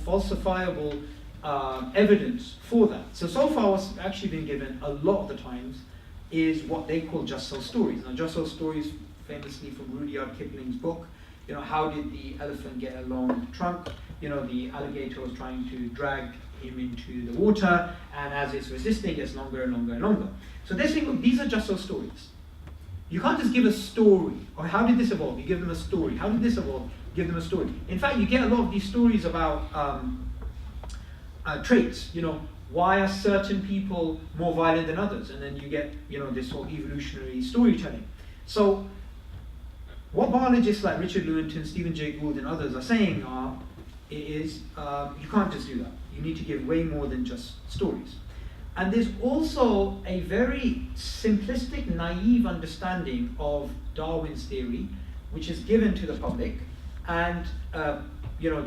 falsifiable evidence for that. So far what's actually been given a lot of the times is what they call just so stories. Now just so stories, famously from Rudyard Kipling's book, how did the elephant get a long trunk? The alligator was trying to drag him into the water, and as it's resisting, it gets longer and longer and longer. So they're saying, look, these are just so stories. You can't just give a story, or how did this evolve? You give them a story. How did this evolve? Give them a story. In fact, you get a lot of these stories about traits. Why are certain people more violent than others? And then you get, this whole evolutionary storytelling. So what biologists like Richard Lewontin, Stephen Jay Gould, and others are saying is you can't just do that. You need to give way more than just stories. And there's also a very simplistic, naive understanding of Darwin's theory, which is given to the public, and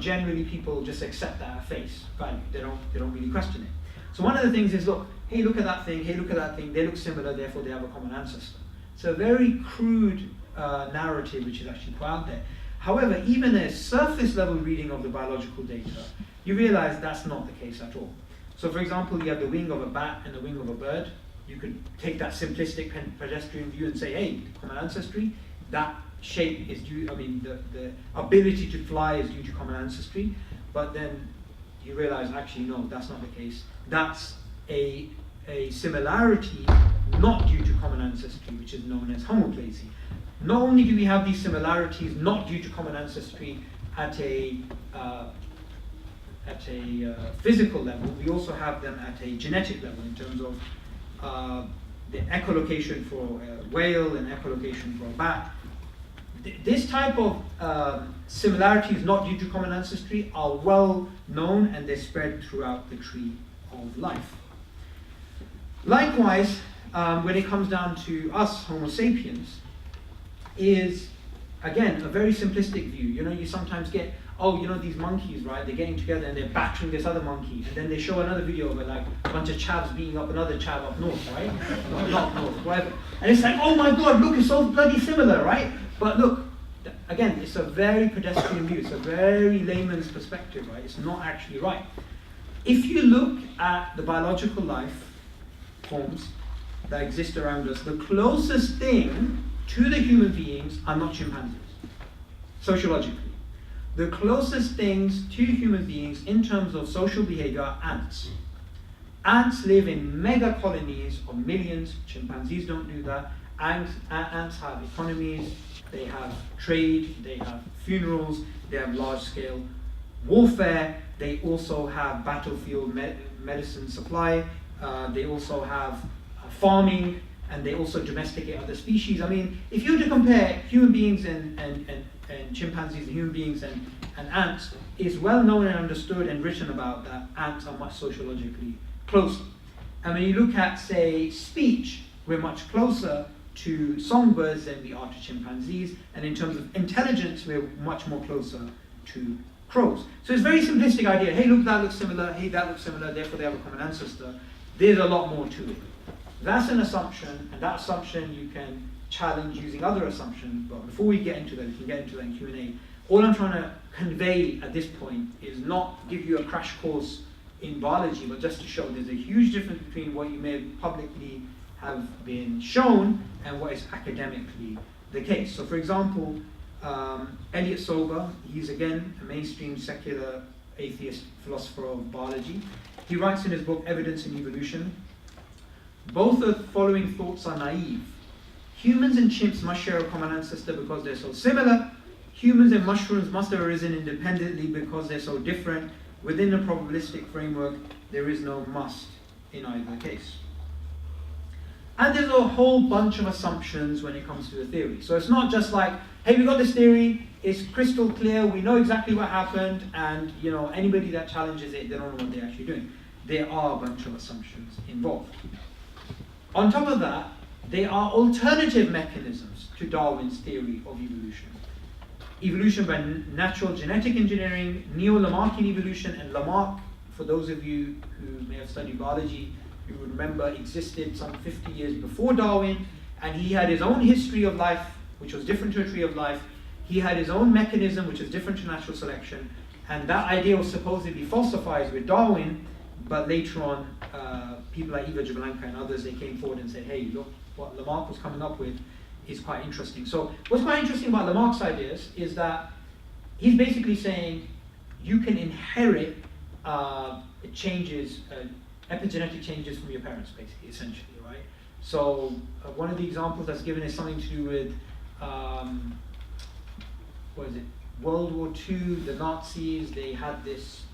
generally people just accept that at face value. They don't really question it. So one of the things is, look, hey, look at that thing, hey, look at that thing, they look similar, therefore they have a common ancestor. So a very crude narrative which is actually quite out there. However, even a surface level reading of the biological data, you realize that's not the case at all. So for example, you have the wing of a bat and the wing of a bird. You could take that simplistic pedestrian view and say, hey, common ancestry, that shape is due, the ability to fly is due to common ancestry, but then you realize actually no, that's not the case. That's a similarity not due to common ancestry, which is known as homoplasy. Not only do we have these similarities not due to common ancestry at a physical level, we also have them at a genetic level in terms of the echolocation for a whale and echolocation for a bat. This type of similarities not due to common ancestry are well known, and they're spread throughout the tree of life. Likewise, when it comes down to us, Homo sapiens, is again a very simplistic view. You sometimes get, these monkeys, right? They're getting together and they're battering this other monkey, and then they show another video of a bunch of chavs beating up another chav up north, right? Not north, whatever. And it's like, oh my god, look, it's so bloody similar, right? But look, again, it's a very pedestrian view. It's a very layman's perspective, right? It's not actually right. If you look at the biological life forms that exist around us, the closest thing to the human beings are not chimpanzees, sociologically. The closest things to human beings in terms of social behavior are ants. Ants live in mega colonies of millions. Chimpanzees don't do that. Ants have economies, they have trade, they have funerals, they have large-scale warfare, they also have battlefield medicine supply, they also have farming, and they also domesticate other species. If you were to compare human beings and chimpanzees and human beings and ants, it's well known and understood and written about that ants are much sociologically closer. And when you look at, say, speech, we're much closer to songbirds than we are to chimpanzees, and in terms of intelligence, we're much more closer to crows. So it's a very simplistic idea. Hey, look, that looks similar. Hey, that looks similar. Therefore, they have a common ancestor. There's a lot more to it. That's an assumption, and that assumption you can challenge using other assumptions. But before we get into that, we can get into that in Q&A. All I'm trying to convey at this point is not give you a crash course in biology, but just to show there's a huge difference between what you may publicly have been shown and what is academically the case. So for example, Elliot Sober, he's again a mainstream secular atheist philosopher of biology. He writes in his book, Evidence in Evolution, both the following thoughts are naive. Humans and chimps must share a common ancestor because they're so similar. Humans and mushrooms must have arisen independently because they're so different. Within the probabilistic framework, there is no must in either case. And there's a whole bunch of assumptions when it comes to the theory. So it's not just like, hey, we got this theory, it's crystal clear, we know exactly what happened, and anybody that challenges it, they don't know what they're actually doing. There are a bunch of assumptions involved. On top of that, there are alternative mechanisms to Darwin's theory of evolution. Evolution by natural genetic engineering, neo-Lamarckian evolution, and Lamarck, for those of you who may have studied biology, you would remember existed some 50 years before Darwin, and he had his own history of life, which was different to a tree of life. He had his own mechanism, which is different to natural selection, And that idea was supposedly falsified with Darwin, but later on, people like Eva Jablonka and others, they came forward and said, hey, look, what Lamarck was coming up with is quite interesting. So what's quite interesting about Lamarck's ideas is that he's basically saying you can inherit changes, epigenetic changes from your parents, basically, essentially, right? So one of the examples that's given is something to do with, what is it? World War II, the Nazis, they had this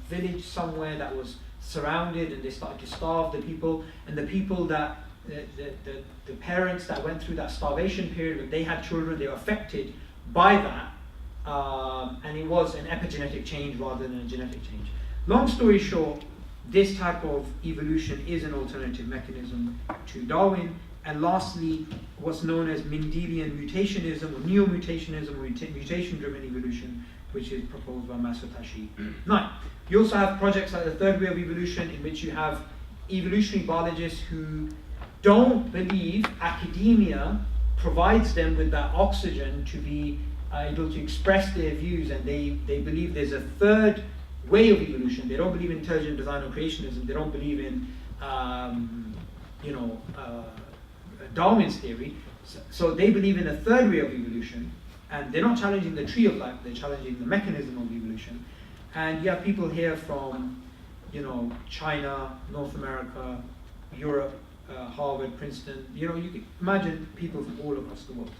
village somewhere that was surrounded, and they started to starve the people, and the people that, the parents that went through that starvation period, when they had children, they were affected by that, and it was an epigenetic change rather than a genetic change. Long story short, this type of evolution is an alternative mechanism to Darwin. And lastly, what's known as Mendelian mutationism or neo-mutationism or mutation-driven evolution, which is proposed by Masayoshi Nai. You also have projects like the third way of evolution, in which you have evolutionary biologists who don't believe academia provides them with that oxygen to be able to express their views, and they believe there's a third way of evolution. They don't believe in intelligent design or creationism. They don't believe in Darwin's theory. So they believe in a third way of evolution, and they're not challenging the tree of life, they're challenging the mechanism of evolution. And you have people here from, China, North America, Europe, Harvard, Princeton, you can imagine people from all across the world.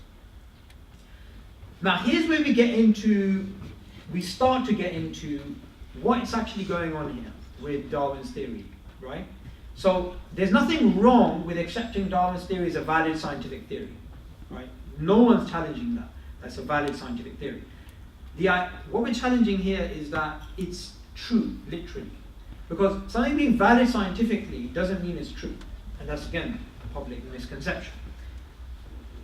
Now here's where we start to get into what's actually going on here with Darwin's theory, right? So there's nothing wrong with accepting Darwin's theory as a valid scientific theory, right? No one's challenging that. That's a valid scientific theory. What we're challenging here is that it's true, literally. Because something being valid scientifically doesn't mean it's true. And that's, again, a public misconception.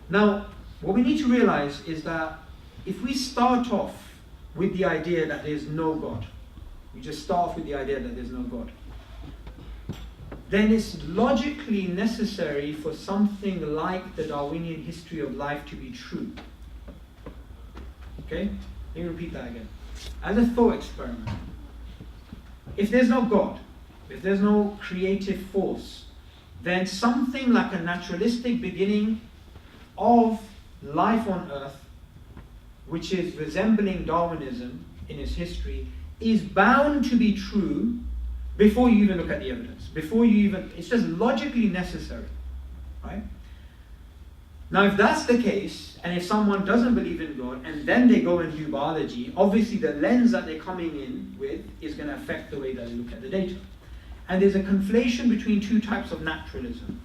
Now, what we need to realize is that if we start off with the idea that there's no God, we just start off with the idea that there's no God, then it's logically necessary for something like the Darwinian history of life to be true. Okay? Let me repeat that again. As a thought experiment, if there's no God, if there's no creative force, then something like a naturalistic beginning of life on Earth, which is resembling Darwinism in its history, is bound to be true before you even look at the evidence. It's just logically necessary, right? Now, if that's the case, and if someone doesn't believe in God, and then they go and do biology, obviously the lens that they're coming in with is going to affect the way that they look at the data. And there's a conflation between two types of naturalism,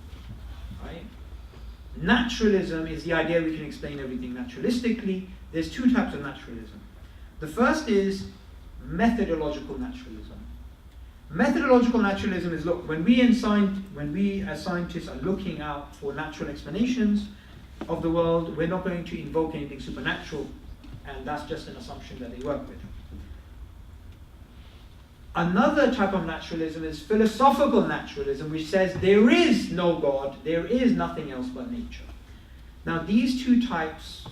right? Naturalism is the idea we can explain everything naturalistically. There's two types of naturalism. The first is methodological naturalism. Methodological naturalism is, look, when we as scientists are looking out for natural explanations of the world, we're not going to invoke anything supernatural, and that's just an assumption that they work with. Another type of naturalism is philosophical naturalism, which says there is no God, there is nothing else but nature. Now, these two types,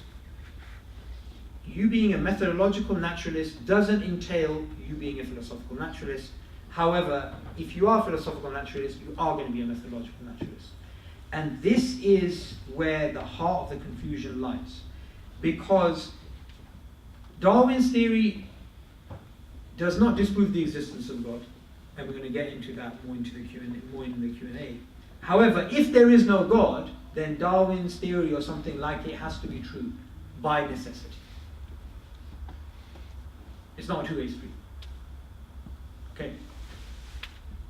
you being a methodological naturalist doesn't entail you being a philosophical naturalist. However, if you are a philosophical naturalist, you are going to be a methodological naturalist. And this is where the heart of the confusion lies. Because Darwin's theory does not disprove the existence of God, and we're going to get into that more in the Q&A. However, if there is no God, then Darwin's theory or something like it has to be true by necessity. It's not a two-way street. Okay.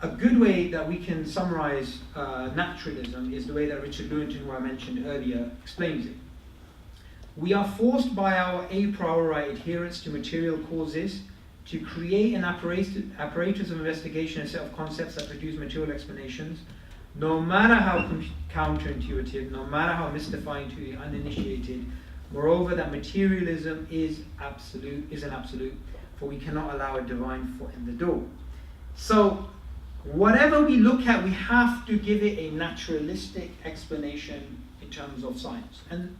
A good way that we can summarize naturalism is the way that Richard Lewontin, who I mentioned earlier, explains it. We are forced by our a priori adherence to material causes to create an apparatus of investigation, a set of concepts that produce material explanations, no matter how counterintuitive, no matter how mystifying to the uninitiated. Moreover, that materialism is an absolute, for we cannot allow a divine foot in the door. So, whatever we look at, we have to give it a naturalistic explanation in terms of science. And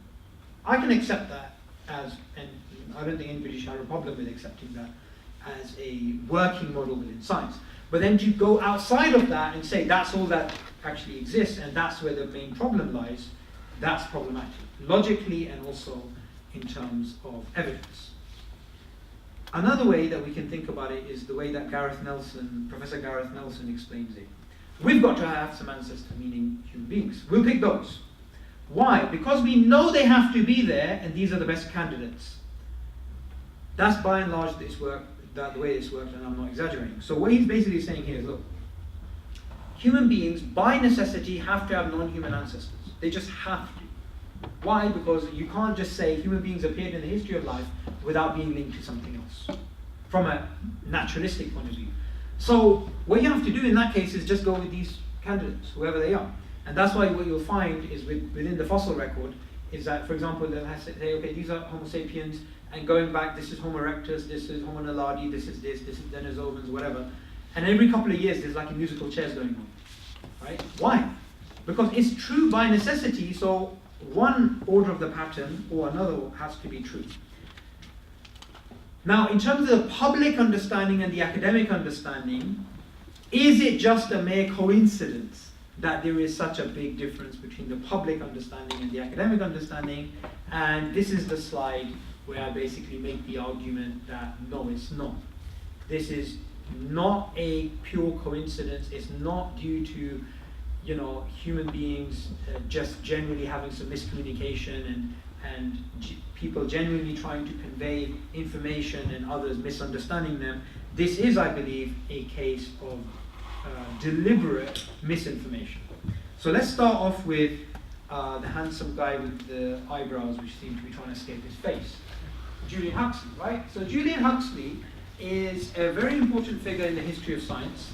I can accept that and I don't think anybody should have a problem with accepting that as a working model within science. But then to go outside of that and say that's all that actually exists and that's where the main problem lies, that's problematic, logically and also in terms of evidence. Another way that we can think about it is the way that Professor Gareth Nelson explains it. We've got to have some ancestors, meaning human beings. We'll pick those. Why? Because we know they have to be there and these are the best candidates. That's by and large the way this works, and I'm not exaggerating. So what he's basically saying here is, look, human beings by necessity have to have non-human ancestors. They just have to. Why? Because you can't just say human beings appeared in the history of life without being linked to something else, from a naturalistic point of view. So what you have to do in that case is just go with these candidates, whoever they are. And that's why what you'll find is within the fossil record is that, for example, they'll say, okay, these are Homo sapiens, and going back, this is Homo erectus, this is Homo naledi, this is Denisovans, whatever. And every couple of years, there's like a musical chairs going on, right? Why? Because it's true by necessity, so one order of the pattern or another has to be true. Now, in terms of the public understanding and the academic understanding, is it just a mere coincidence that there is such a big difference between the public understanding and the academic understanding? And this is the slide where I basically make the argument that no, it's not. This is not a pure coincidence. It's not due to, human beings just generally having some miscommunication and people genuinely trying to convey information and others misunderstanding them. This is, I believe, a case of deliberate misinformation. So let's start off with the handsome guy with the eyebrows which seem to be trying to escape his face. Julian Huxley, right? So Julian Huxley is a very important figure in the history of science.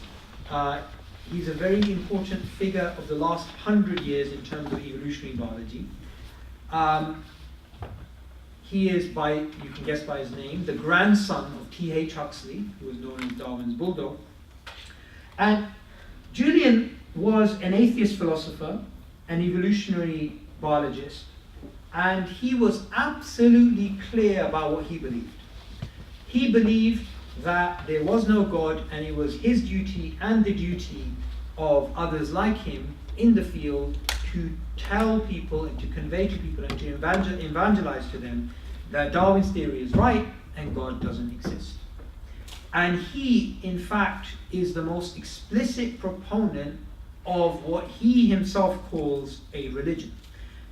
He's a very important figure of the last 100 years in terms of evolutionary biology. He is, you can guess by his name, the grandson of T.H. Huxley, who was known as Darwin's bulldog. And Julian was an atheist philosopher, an evolutionary biologist, and he was absolutely clear about what he believed. He believed that there was no God, and it was his duty and the duty of others like him in the field to tell people and to convey to people and to evangelize to them that Darwin's theory is right and God doesn't exist. And he, in fact, is the most explicit proponent of what he himself calls a religion.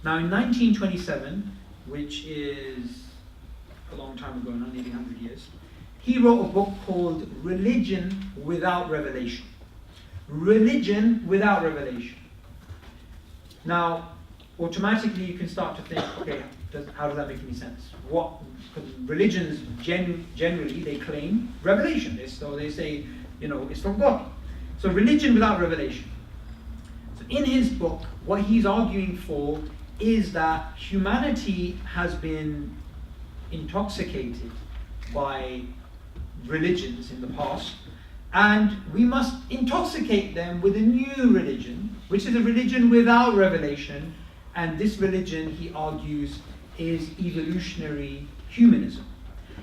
Now, in 1927, which is a long time ago, not nearly 100 years, he wrote a book called Religion Without Revelation. Religion Without Revelation. Now, automatically you can start to think, okay, how does that make any sense? Religions generally, they claim revelation. So they say, it's from God. So religion without revelation. So in his book, what he's arguing for is that humanity has been intoxicated by religions in the past, and we must intoxicate them with a new religion, which is a religion without revelation, and this religion, he argues, is evolutionary humanism.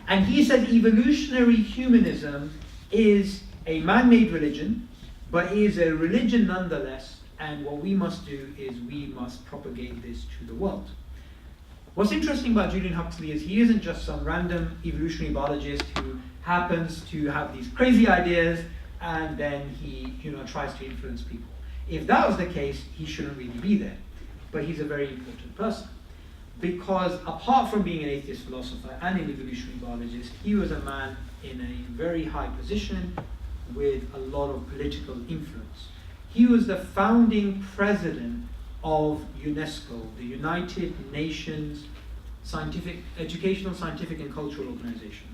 And he said evolutionary humanism is a man-made religion, but is a religion nonetheless, and what we must do is we must propagate this to the world. What's interesting about Julian Huxley is he isn't just some random evolutionary biologist who happens to have these crazy ideas and then he tries to influence people. If that was the case, he shouldn't really be there. But he's a very important person. Because apart from being an atheist philosopher and an evolutionary biologist, he was a man in a very high position with a lot of political influence. He was the founding president of UNESCO, the United Nations Educational, Scientific and Cultural Organization.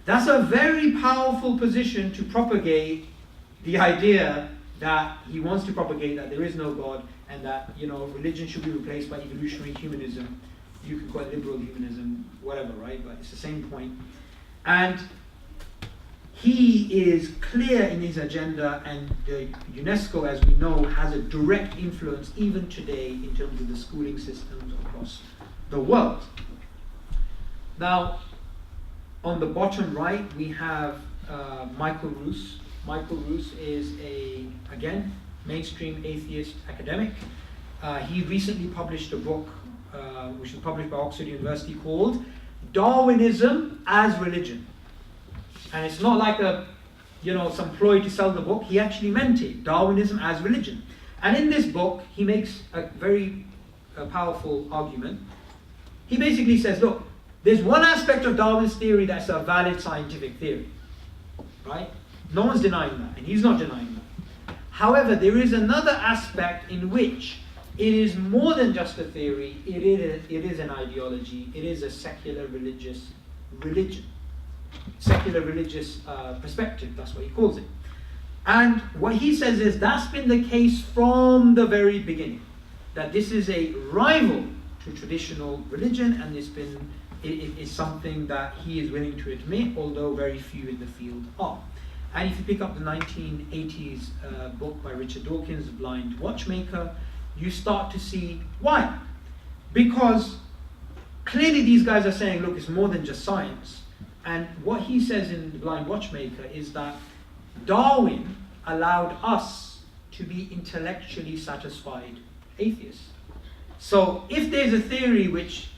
That's a very powerful position to propagate the idea that he wants to propagate that there is no God and that religion should be replaced by evolutionary humanism. You can call it liberal humanism, whatever, right? But it's the same point. And he is clear in his agenda, and the UNESCO, as we know, has a direct influence even today in terms of the schooling systems across the world. Now, On the bottom right, we have Michael Roos. Michael Roos is again, mainstream atheist academic. He recently published a book, which was published by Oxford University, called Darwinism as Religion. And it's not like some ploy to sell the book. He actually meant it, Darwinism as Religion. And in this book, he makes a very powerful argument. He basically says, look, there's one aspect of Darwin's theory that's a valid scientific theory, right? No one's denying that, and he's not denying that. However, there is another aspect in which it is more than just a theory, it is an ideology, it is a secular religious religion. Secular religious perspective, that's what he calls it. And what he says is that's been the case from the very beginning, that this is a rival to traditional religion, and it is something that he is willing to admit, although very few in the field are. And if you pick up the 1980s book by Richard Dawkins, The Blind Watchmaker, you start to see why. Because clearly these guys are saying, look, it's more than just science. And what he says in The Blind Watchmaker is that Darwin allowed us to be intellectually satisfied atheists. So if there's a theory which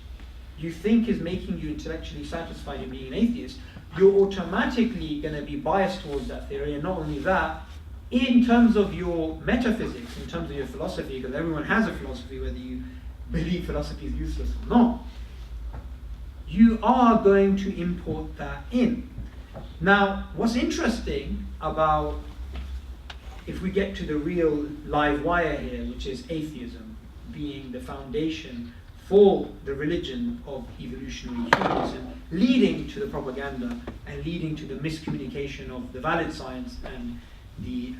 you think is making you intellectually satisfied in being an atheist, you're automatically going to be biased towards that theory. And not only that, in terms of your metaphysics, in terms of your philosophy, because everyone has a philosophy, whether you believe philosophy is useless or not, you are going to import that in. Now, what's interesting about, if we get to the real live wire here, which is atheism being the foundation for the religion of evolutionary humanism, leading to the propaganda and leading to the miscommunication of the valid science and the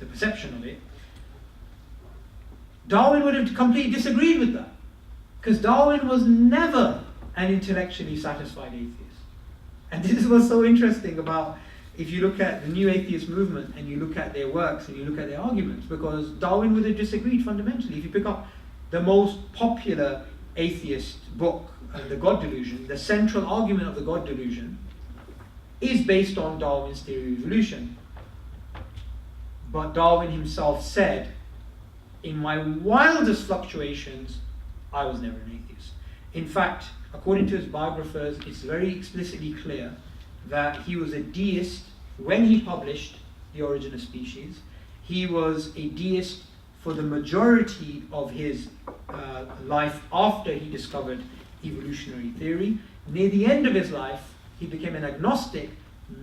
perception of it, Darwin would have completely disagreed with that, because Darwin was never an intellectually satisfied atheist. And this is what's so interesting about, if you look at the new atheist movement and you look at their works and you look at their arguments, because Darwin would have disagreed fundamentally. If you pick up the most popular atheist book, The God Delusion, the central argument of the God Delusion is based on Darwin's theory of evolution. But Darwin himself said, in my wildest fluctuations, I was never an atheist. In fact, according to his biographers, it's very explicitly clear that he was a deist when he published The Origin of Species. He was a deist for the majority of his life after he discovered evolutionary theory. Near the end of his life, he became an agnostic,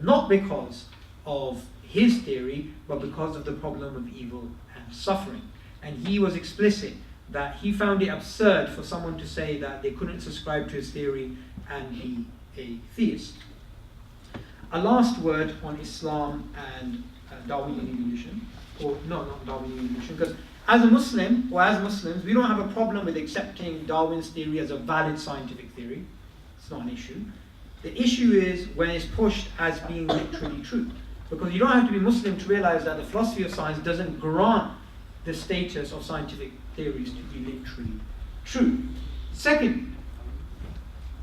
not because of his theory, but because of the problem of evil and suffering. And he was explicit that he found it absurd for someone to say that they couldn't subscribe to his theory and be a theist. A last word on Islam and Darwinian evolution, or no, not Darwinian evolution, because as a Muslim, or as Muslims, we don't have a problem with accepting Darwin's theory as a valid scientific theory. It's not an issue. The issue is when it's pushed as being literally true. Because you don't have to be Muslim to realize that the philosophy of science doesn't grant the status of scientific theories to be literally true. Second,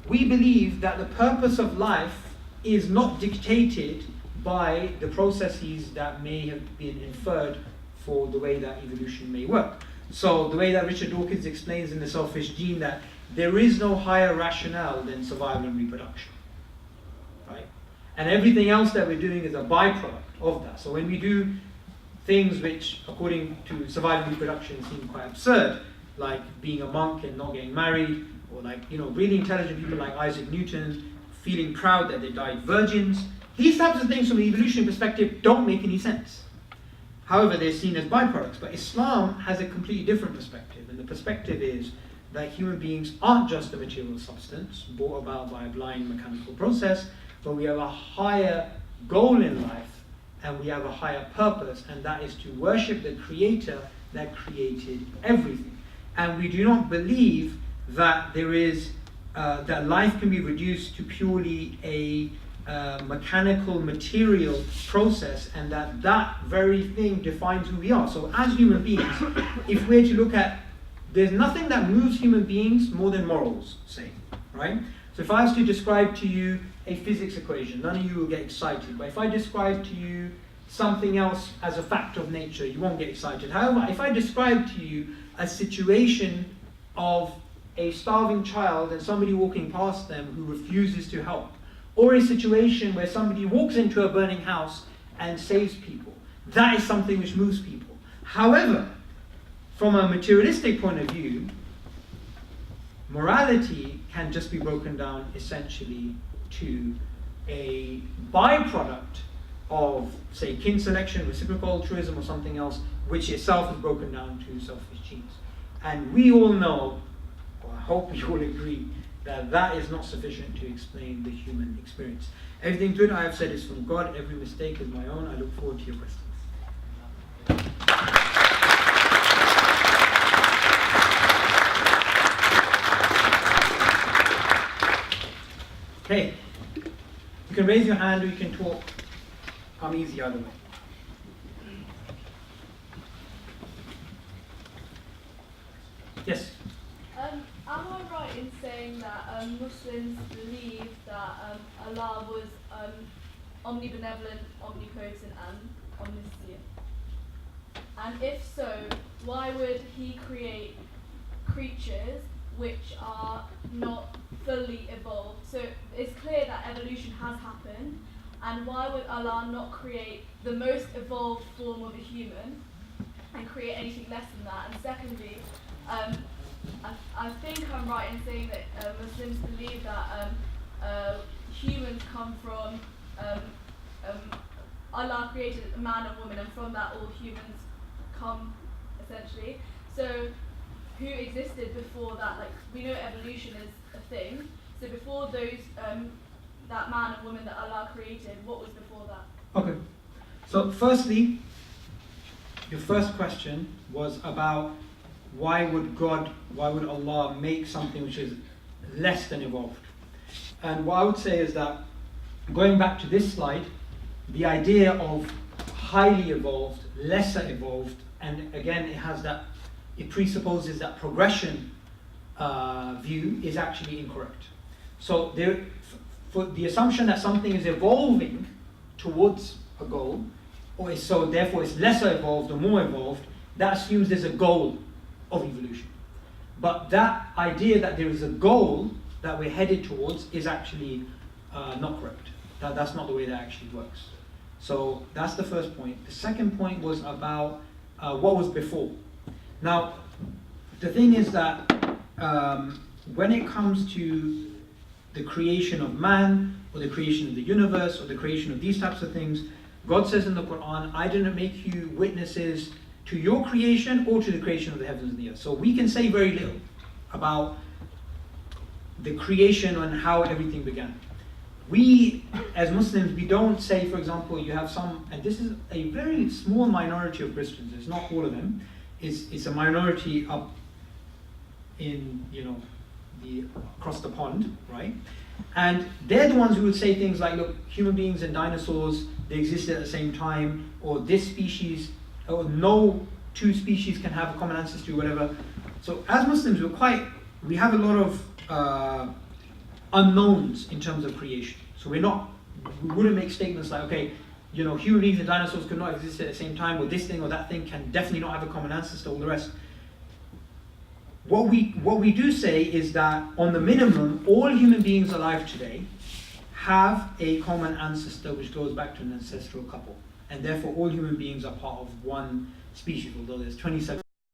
we believe that the purpose of life is not dictated by the processes that may have been inferred for the way that evolution may work. So the way that Richard Dawkins explains in The Selfish Gene, that there is no higher rationale than survival and reproduction, right? And everything else that we're doing is a byproduct of that. So when we do things which, according to survival and reproduction, seem quite absurd, like being a monk and not getting married, or like, really intelligent people like Isaac Newton feeling proud that they died virgins, these types of things from an evolutionary perspective don't make any sense. However, they're seen as byproducts. But Islam has a completely different perspective, and the perspective is that human beings aren't just a material substance brought about by a blind mechanical process, but we have a higher goal in life, and we have a higher purpose, and that is to worship the Creator that created everything. And we do not believe that there is that life can be reduced to purely a mechanical, material process, and that very thing defines who we are. So as human beings, if we're to look at, there's nothing that moves human beings more than morals, say, right? So So if I was to describe to you a physics equation, none of you will get excited. But if I describe to you something else as a fact of nature, you won't get excited. However, if I describe to you a situation of a starving child and somebody walking past them who refuses to help, or a situation where somebody walks into a burning house and saves people, that is something which moves people. However, from a materialistic point of view, morality can just be broken down essentially to a byproduct of, say, kin selection, reciprocal altruism, or something else, which itself is broken down to selfish genes. And we all know, or I hope we all agree, that that is not sufficient to explain the human experience. Everything good I have said is from God, every mistake is my own. I look forward to your questions. Okay, you can raise your hand or you can talk. I'm easy either way. Yes? Am I right in saying that Muslims believe that Allah was omnibenevolent, omnipotent, and omniscient? And if so, why would He create creatures which are not fully evolved? So it's clear that evolution has happened, and why would Allah not create the most evolved form of a human and create anything less than that? And secondly, I think I'm right in saying that Muslims believe that humans come from Allah created a man and woman, and from that all humans come, essentially. So who existed before that? Like, we know evolution is a thing. So before those, that man and woman that Allah created, what was before that? Okay. So firstly, your first question was about why would Allah make something which is less than evolved? And what I would say is that, going back to this slide, the idea of highly evolved, lesser evolved, and again it presupposes that progression view is actually incorrect. So for the assumption that something is evolving towards a goal, or so therefore it's lesser evolved or more evolved, that assumes there's a goal of evolution. But that idea that there is a goal that we're headed towards is actually not correct. That's not the way that actually works. So that's the first point. The second point was about what was before. Now, the thing is that when it comes to the creation of man, or the creation of the universe, or the creation of these types of things, God says in the Quran, I didn't make you witnesses to your creation or to the creation of the heavens and the earth. So we can say very little about the creation and how everything began. We, as Muslims, we don't say, for example, you have some, and this is a very small minority of Christians, it's not all of them, it's a minority up in, across the pond, right? And they're the ones who would say things like, look, human beings and dinosaurs, they existed at the same time, or this species, or no two species can have a common ancestry, whatever. So as Muslims, we have a lot of unknowns in terms of creation. So we wouldn't make statements like, okay, human beings and dinosaurs could not exist at the same time, or this thing or that thing can definitely not have a common ancestor, all the rest. What we do say is that, on the minimum, all human beings alive today have a common ancestor which goes back to an ancestral couple. And therefore all human beings are part of one species, although there's 27